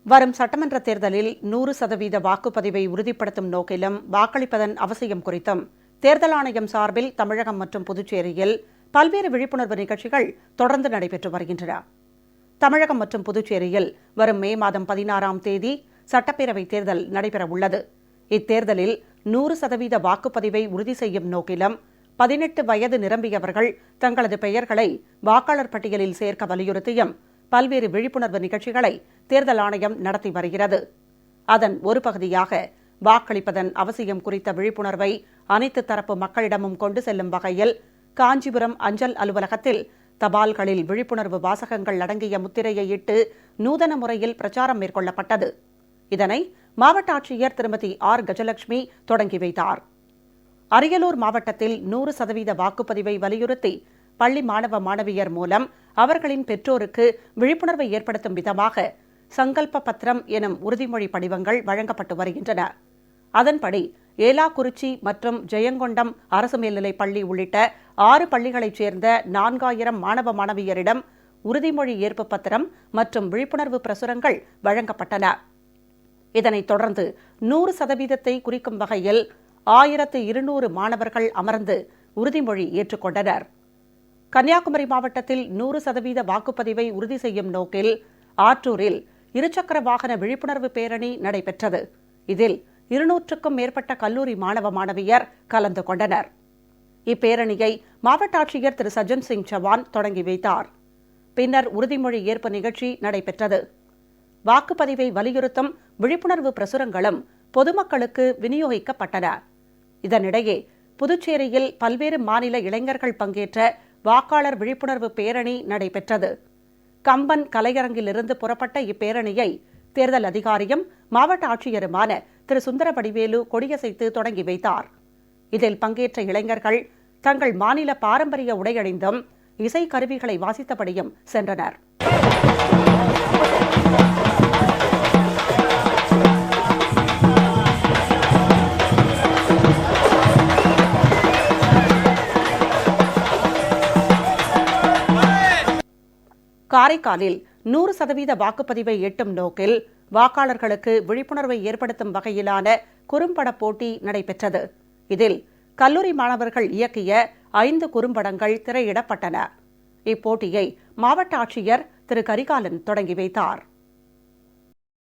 வரும் சட்டமன்ற தேர்தலில் 100% வாக்குப்பதிவை உறுதிப்படுத்தும் நோக்கிலும் வாக்களிப்பதன் அவசியம் குறித்தும் தேர்தல் ஆணையம் சார்பில் தமிழகம் மற்றும் புதுச்சேரியில் பல்வேறு விழிப்புணர்வு நிகழ்ச்சிகள் தொடர்ந்து நடைபெற்று வருகின்றன. தமிழகம் மற்றும் புதுச்சேரியில் வரும் மே மாதம் 16ஆம் தேதி சட்டப்பேரவைத் தேர்தல் நடைபெறவுள்ளது. இத்தேர்தலில் 100% வாக்குப்பதிவை உறுதி செய்யும் நோக்கிலும் 18 வயது நிரம்பியவர்கள் தங்களது பெயர்களை வாக்காளர் பட்டியலில் சேர்க்க வலியுறுத்தியும் பல்வேறு விழிப்புணர்வு நிகழ்ச்சிகளை தேர்தல் ஆணையம் நடத்தி வருகிறது. அதன் ஒரு பகுதியாக வாக்களிப்பதன் அவசியம் குறித்த விழிப்புணர்வை அனைத்து தரப்பு மக்களிடமும் கொண்டு செல்லும் வகையில் காஞ்சிபுரம் அஞ்சல் அலுவலகத்தில் தபால்களில் விழிப்புணர்வு வாசகங்கள் அடங்கிய முத்திரையை இட்டு நூதன முறையில் பிரச்சாரம் மேற்கொள்ளப்பட்டது. இதனை மாவட்ட ஆட்சியர் திருமதி ஆர் கஜலட்சுமி தொடங்கி வைத்தார். அரியலூர் மாவட்டத்தில் 100% வாக்குப்பதிவை வலியுறுத்தி பள்ளி மாணவ மாணவியர் மூலம் அவர்களின் பெற்றோருக்கு விழிப்புணர்வை ஏற்படுத்தும் விதமாக சங்கல்ப பத்திரம் எனும் உறுதிமொழி படிவங்கள் வழங்கப்பட்டு வருகின்றன. அதன்படி ஏலாக்குறிச்சி மற்றும் ஜெயங்கொண்டம் அரசு மேல்நிலைப் பள்ளி உள்ளிட்ட 6 பள்ளிகளைச் சேர்ந்த 4000 மாணவ மாணவியரிடம் உறுதிமொழி ஏற்பு பத்திரம் மற்றும் விழிப்புணர்வு பிரசுரங்கள் வழங்கப்பட்டன. இதனைத் தொடர்ந்து 100%ஐ குறிக்கும் வகையில் 1200 மாணவர்கள் அமர்ந்து உறுதிமொழி ஏற்றுக்கொண்டனர். கன்னியாகுமரி மாவட்டத்தில் 100% வாக்குப்பதிவை உறுதி செய்யும் நோக்கில் ஆற்றூரில் இருசக்கர வாகன விழிப்புணர்வு பேரணி நடைபெற்றது. இதில் 200க்கும் மேற்பட்ட கல்லூரி மாணவ மாணவியர் கலந்து கொண்டனர். இப்பேரணியை மாவட்ட ஆட்சியர் திரு சஜன் சிங் சவான் தொடங்கி வைத்தார். பின்னர் உறுதிமொழி ஏற்பு நிகழ்ச்சி நடைபெற்றது. வாக்குப்பதிவை வலியுறுத்தும் விழிப்புணர்வு பிரசுரங்களும் பொதுமக்களுக்கு விநியோகிக்கப்பட்டன. இதனிடையே புதுச்சேரியில் பல்வேறு மாநில இளைஞர்கள் பங்கேற்ற வாக்காளர் விழிப்புணர்வு பேரணி நடைபெற்றது. கம்பன் கலையரங்கிலிருந்து புறப்பட்ட இப்பேரணியை தேர்தல் அதிகாரியும் மாவட்ட ஆட்சியருமான திரு சுந்தரவடிவேலு கொடியசைத்து தொடங்கி வைத்தார். இதில் பங்கேற்ற இளைஞர்கள் தங்கள் மாநில பாரம்பரிய உடையணிந்தும் இசை கருவிகளை வாசித்தபடியும் சென்றனர். காரைக்காலில் 100% வாக்குப்பதிவை எட்டும் நோக்கில் வாக்காளர்களுக்கு விழிப்புணர்வை ஏற்படுத்தும் வகையிலான குறும்பட போட்டி நடைபெற்றது. இதில் கல்லூரி மாணவர்கள் இயக்கிய 5 குறும்படங்கள் திரையிடப்பட்டன. இப்போட்டியை மாவட்ட ஆட்சியர் திரு கரிகாலன் தொடங்கி வைத்தார்.